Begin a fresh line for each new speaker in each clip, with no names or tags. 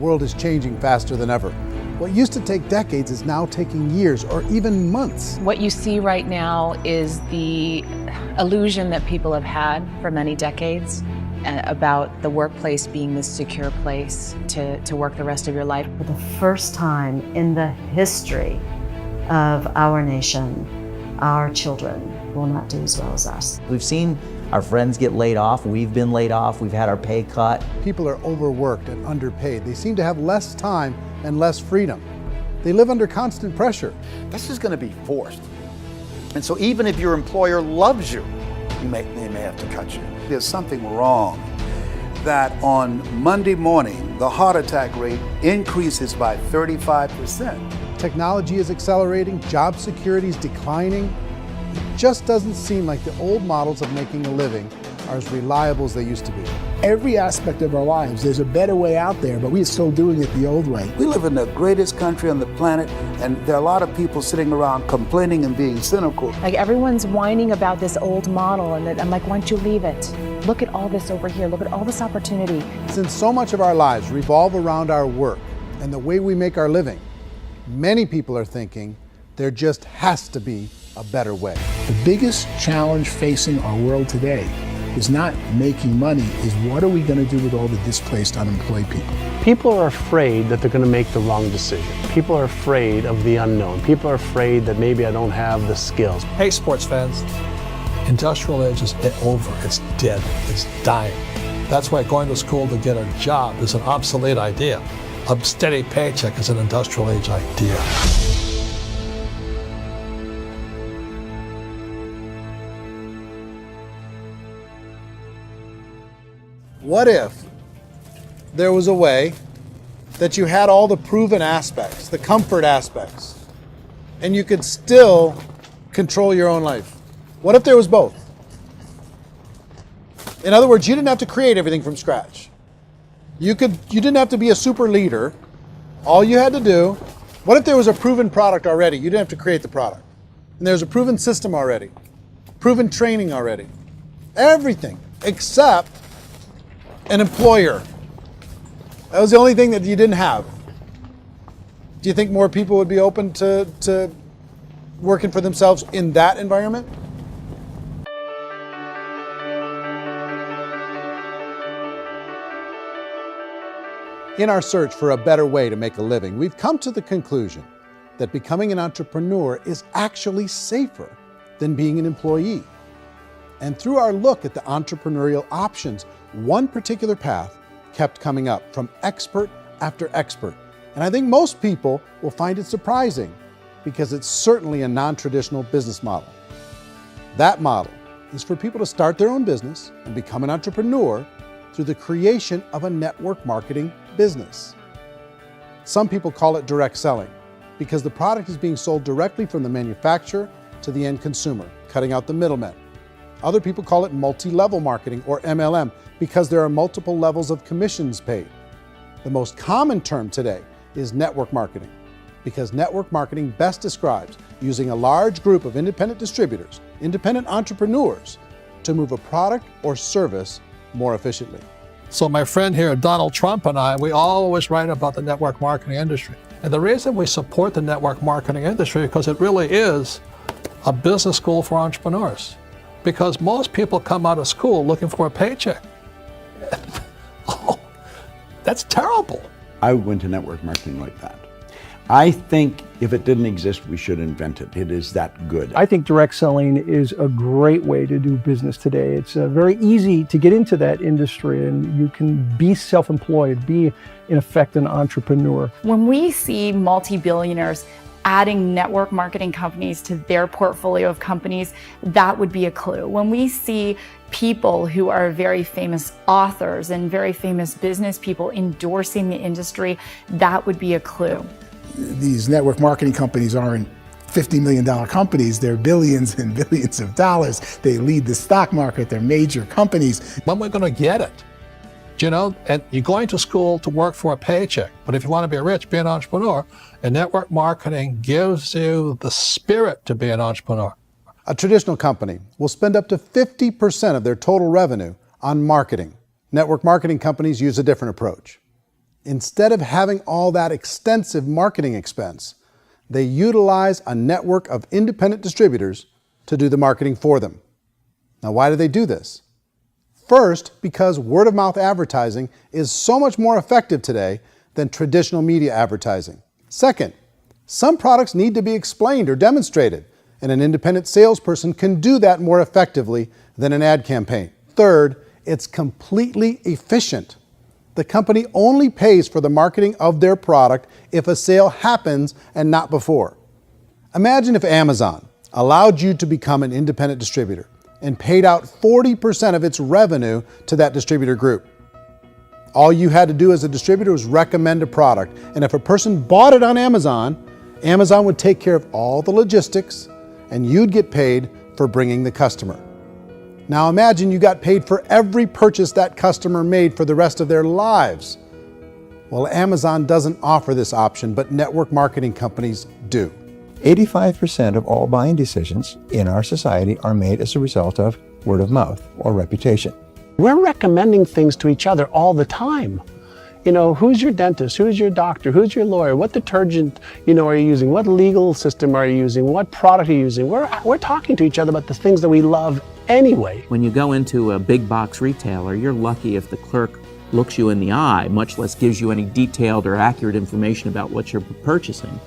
world is changing faster than ever. What used to take decades is now taking years or even months.
What you see right now is the illusion that people have had for many decades about the workplace being this secure place to work the rest of your life.
For the first time in the history of our nation, our children will not do as well as us.
We've seen our friends get laid off, we've been laid off, we've had our pay cut.
People are overworked and underpaid. They seem to have less time and less freedom. They live under constant pressure.
This is going to be forced. And so even if your employer loves you, they may have to cut you. There's something wrong that on Monday morning, the heart attack rate increases by 35%.
Technology is accelerating, job security is declining. It just doesn't seem like the old models of making a living are as reliable as they used to be.
Every aspect of our lives, there's a better way out there, but we're still doing it the old way.
We live in the greatest country on the planet, and there are a lot of people sitting around complaining and being cynical.
Like everyone's whining about this old model, and I'm like, why don't you leave it? Look at all this over here. Look at all this opportunity.
Since so much of our lives revolve around our work and the way we make our living, many people are thinking there just has to be a better way.
The biggest challenge facing our world today is not making money, is what are we going to do with all the displaced, unemployed people?
People are afraid that they're going to make the wrong decision. People are afraid of the unknown. People are afraid that maybe I don't have the skills.
Hey, sports fans, industrial age is over. It's dead. It's dying. That's why going to school to get a job is an obsolete idea. A steady paycheck is an industrial age idea.
What if there was a way that you had all the proven aspects, the comfort aspects, and you could still control your own life? What if there was both? In other words, you didn't have to create everything from scratch. You didn't have to be a super leader. All you had to do, what if there was a proven product already? You didn't have to create the product. And there's a proven system already, proven training already. Everything except an employer. That was the only thing that you didn't have. Do you think more people would be open to working for themselves in that environment? In our search for a better way to make a living, we've come to the conclusion that becoming an entrepreneur is actually safer than being an employee. And through our look at the entrepreneurial options, one particular path kept coming up from expert after expert. And I think most people will find it surprising because it's certainly a non-traditional business model. That model is for people to start their own business and become an entrepreneur through the creation of a network marketing business. Some people call it direct selling because the product is being sold directly from the manufacturer to the end consumer, cutting out the middlemen. Other people call it multi-level marketing, or MLM, because there are multiple levels of commissions paid. The most common term today is network marketing, because network marketing best describes using a large group of independent distributors, independent entrepreneurs, to move a product or service more efficiently.
So my friend here, Donald Trump, and I, we always write about the network marketing industry. And the reason we support the network marketing industry is because it really is a business school for entrepreneurs. Because most people come out of school looking for a paycheck. Oh, that's terrible.
I went to network marketing like that. I think if it didn't exist, we should invent it. It is that good.
I think direct selling is a great way to do business today. It's very easy to get into that industry, and you can be self-employed, be in effect an entrepreneur.
When we see multi-billionaires adding network marketing companies to their portfolio of companies, that would be a clue. When we see people who are very famous authors and very famous business people endorsing the industry, that would be a clue.
These network marketing companies aren't $50 million companies, they're billions and billions of dollars. They lead the stock market, they're major companies.
When we're going to get it? You know, and you're going to school to work for a paycheck, but if you want to be rich, be an entrepreneur, and network marketing gives you the spirit to be an entrepreneur.
A traditional company will spend up to 50% of their total revenue on marketing. Network marketing companies use a different approach. Instead of having all that extensive marketing expense, they utilize a network of independent distributors to do the marketing for them. Now, why do they do this? First, because word-of-mouth advertising is so much more effective today than traditional media advertising. Second, some products need to be explained or demonstrated, and an independent salesperson can do that more effectively than an ad campaign. Third, it's completely efficient. The company only pays for the marketing of their product if a sale happens and not before. Imagine if Amazon allowed you to become an independent distributor and paid out 40% of its revenue to that distributor group. All you had to do as a distributor was recommend a product, and if a person bought it on Amazon, Amazon would take care of all the logistics, and you'd get paid for bringing the customer. Now imagine you got paid for every purchase that customer made for the rest of their lives. Well, Amazon doesn't offer this option, but network marketing companies do.
85% of all buying decisions in our society are made as a result of word of mouth or reputation.
We're recommending things to each other all the time. You know, who's your dentist? Who's your doctor? Who's your lawyer? What detergent, are you using? What legal system are you using? What product are you using? We're talking to each other about the things that we love anyway.
When you go into a big box retailer, you're lucky if the clerk looks you in the eye, much less gives you any detailed or accurate information about what you're purchasing.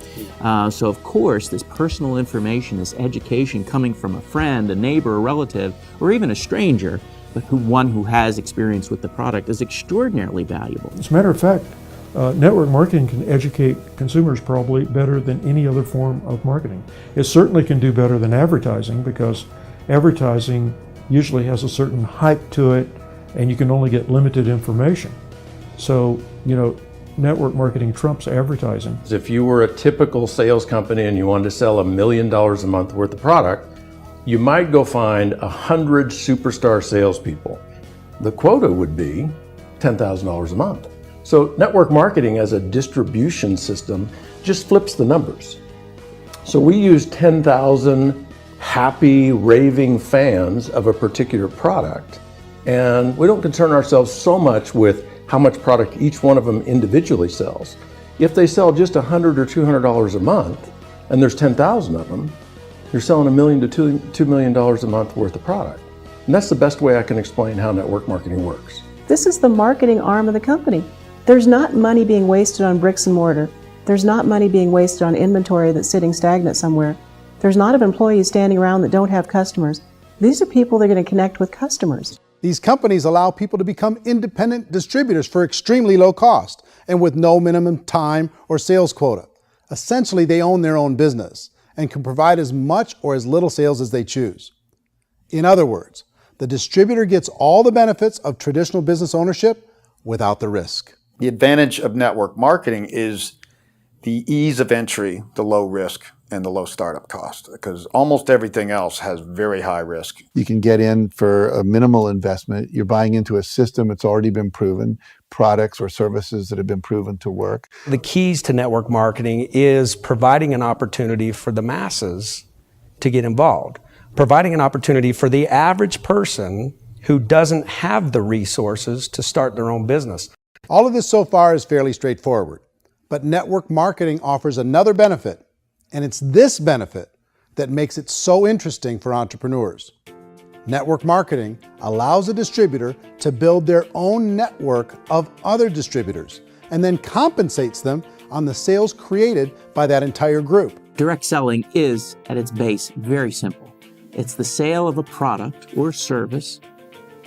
So of course, this personal information, this education coming from a friend, a neighbor, a relative, or even a stranger, but one who has experience with the product is extraordinarily valuable.
As a matter of fact, network marketing can educate consumers probably better than any other form of marketing. It certainly can do better than advertising, because advertising usually has a certain hype to it and you can only get limited information. So, network marketing trumps advertising.
If you were a typical sales company and you wanted to sell $1 million a month worth of product, you might go find 100 superstar salespeople. The quota would be $10,000 a month. So network marketing as a distribution system just flips the numbers. So we use 10,000 happy, raving fans of a particular product, and we don't concern ourselves so much with how much product each one of them individually sells. If they sell just $100 or $200 a month, and there's 10,000 of them, you're selling $1 million to $2 million a month worth of product. And that's the best way I can explain how network marketing works.
This is the marketing arm of the company. There's not money being wasted on bricks and mortar. There's not money being wasted on inventory that's sitting stagnant somewhere. There's not of employees standing around that don't have customers. These are people that are going to connect with customers.
These companies allow people to become independent distributors for extremely low cost and with no minimum time or sales quota. Essentially, they own their own business and can provide as much or as little sales as they choose. In other words, the distributor gets all the benefits of traditional business ownership without the risk.
The advantage of network marketing is the ease of entry, the low risk, and the low startup cost, because almost everything else has very high risk.
You can get in for a minimal investment. You're buying into a system that's already been proven, products or services that have been proven to work.
The keys to network marketing is providing an opportunity for the masses to get involved, providing an opportunity for the average person who doesn't have the resources to start their own business.
All of this so far is fairly straightforward, but network marketing offers another benefit. And it's this benefit that makes it so interesting for entrepreneurs. Network marketing allows a distributor to build their own network of other distributors and then compensates them on the sales created by that entire group.
Direct selling is, at its base, very simple. It's the sale of a product or service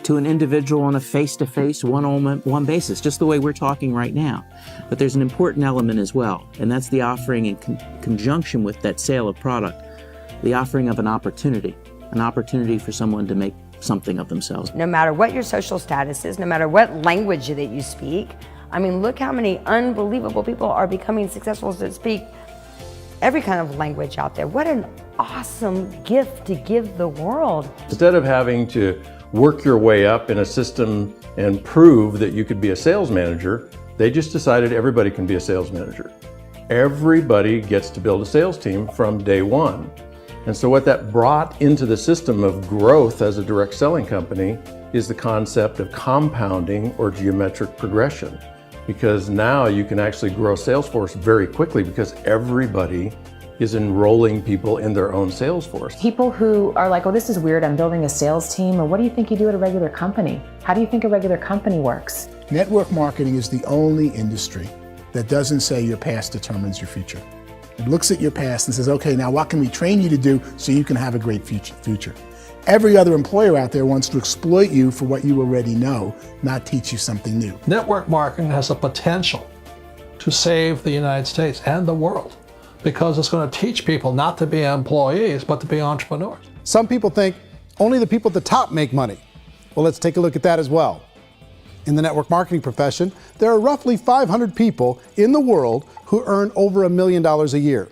to an individual on a face-to-face, one-on-one basis, just the way we're talking right now. But there's an important element as well, and that's the offering in conjunction with that sale of product, the offering of an opportunity for someone to make something of themselves.
No matter what your social status is, no matter what language that you speak, I mean, look how many unbelievable people are becoming successful that speak every kind of language out there. What an awesome gift to give the world.
Instead of having to work your way up in a system and prove that you could be a sales manager, they just decided everybody can be a sales manager. Everybody gets to build a sales team from day one. And so what that brought into the system of growth as a direct selling company is the concept of compounding or geometric progression. because now you can actually grow a sales force very quickly because everybody is enrolling people in their own sales force.
People who are like, oh, this is weird, I'm building a sales team, or what do you think you do at a regular company? How do you think a regular company works?
Network marketing is the only industry that doesn't say your past determines your future. It looks at your past and says, okay, now what can we train you to do so you can have a great future? Every other employer out there wants to exploit you for what you already know, not teach you something new.
Network marketing has the potential to save the United States and the world, because it's going to teach people not to be employees, but to be entrepreneurs.
Some people think only the people at the top make money. Well, let's take a look at that as well. In the network marketing profession, there are roughly 500 people in the world who earn over $1 million a year.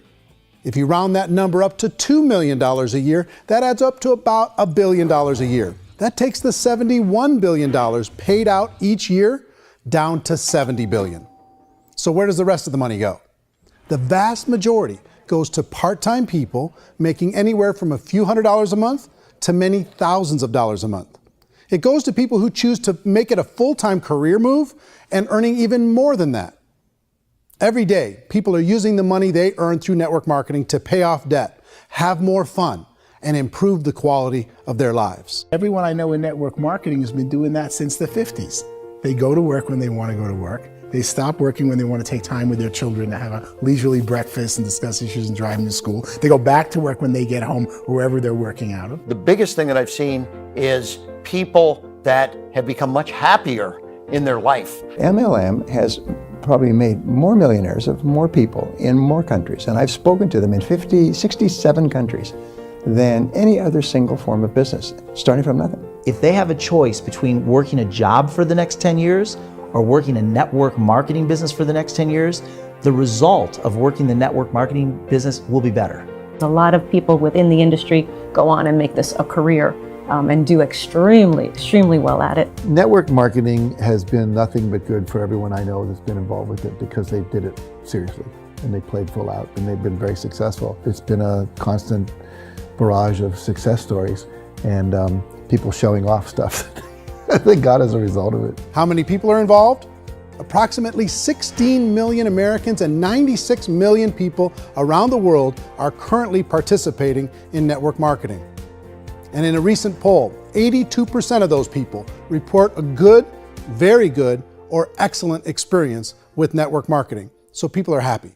If you round that number up to $2 million a year, that adds up to about $1 billion a year. That takes the $71 billion paid out each year down to $70 billion. So where does the rest of the money go? The vast majority goes to part-time people making anywhere from a few $100s a month to many thousands of dollars a month. It goes to people who choose to make it a full-time career move and earning even more than that. Every day, people are using the money they earn through network marketing to pay off debt, have more fun, and improve the quality of their lives.
Everyone I know in network marketing has been doing that since the 50s. They go to work when they want to go to work. They stop working when they want to take time with their children to have a leisurely breakfast and discuss issues and drive them to school. They go back to work when they get home, wherever they're working out of.
The biggest thing that I've seen is people that have become much happier in their life.
MLM has probably made more millionaires of more people in more countries, and I've spoken to them in 67 countries than any other single form of business, starting from nothing.
If they have a choice between working a job for the next 10 years or working a network marketing business for the next 10 years, the result of working the network marketing business will be better.
A lot of people within the industry go on and make this a career and do extremely well at it.
Network marketing has been nothing but good for everyone I know that's been involved with it because they did it seriously and they played full out and they've been very successful. It's been a constant barrage of success stories and people showing off stuff that they got as a result of it.
How many people are involved? Approximately 16 million Americans and 96 million people around the world are currently participating in network marketing. And in a recent poll, 82% of those people report a good, very good, or excellent experience with network marketing. So people are happy.